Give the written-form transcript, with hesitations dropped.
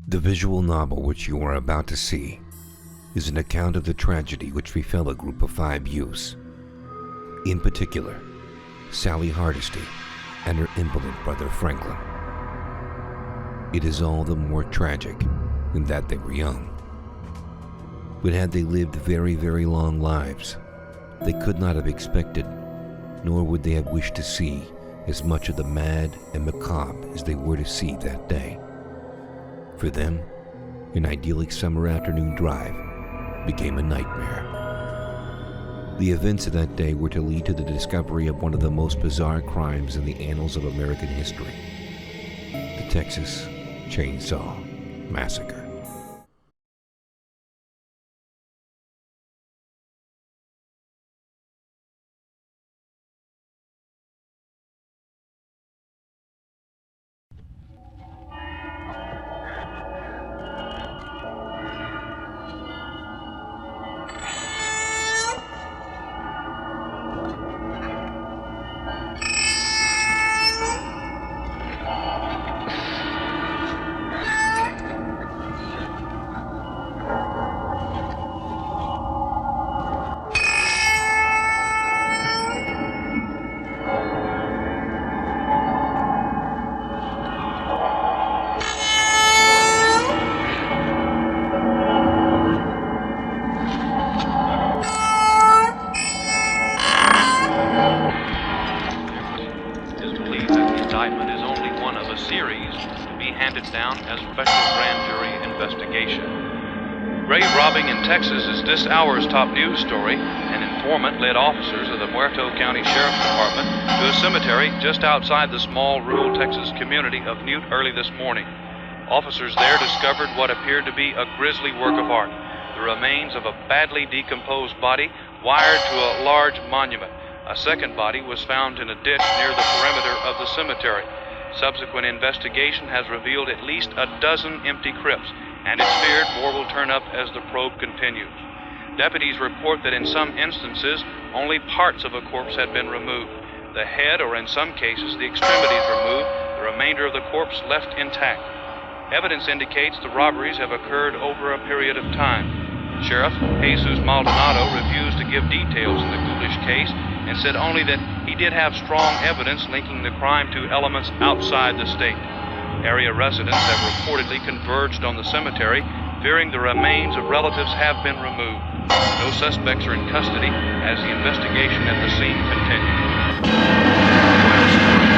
The visual novel which you are about to see is an account of the tragedy which befell a group of 5 youths. In particular, Sally Hardesty and her invalid brother Franklin. It is all the more tragic in that they were young. But had they lived very, very long lives, they could not have expected, nor would they have wished to see as much of the mad and macabre as they were to see that day. For them, an idyllic summer afternoon drive became a nightmare. The events of that day were to lead to the discovery of one of the most bizarre crimes in the annals of American history: the Texas Chainsaw Massacre. Texas is this hour's top news story. An informant led officers of the Muerto County Sheriff's Department to a cemetery just outside the small rural Texas community of Newt early this morning. Officers there discovered what appeared to be a grisly work of art: the remains of a badly decomposed body wired to a large monument. A second body was found in a ditch near the perimeter of the cemetery. Subsequent investigation has revealed at least a dozen empty crypts, and it's feared more will turn up as the probe continues. Deputies report that in some instances, only parts of a corpse had been removed. The head, or in some cases the extremities, removed, the remainder of the corpse left intact. Evidence indicates the robberies have occurred over a period of time. Sheriff Jesus Maldonado refused to give details in the ghoulish case and said only that he did have strong evidence linking the crime to elements outside the state. Area residents have reportedly converged on the cemetery, fearing the remains of relatives have been removed. No suspects are in custody as the investigation at the scene continues.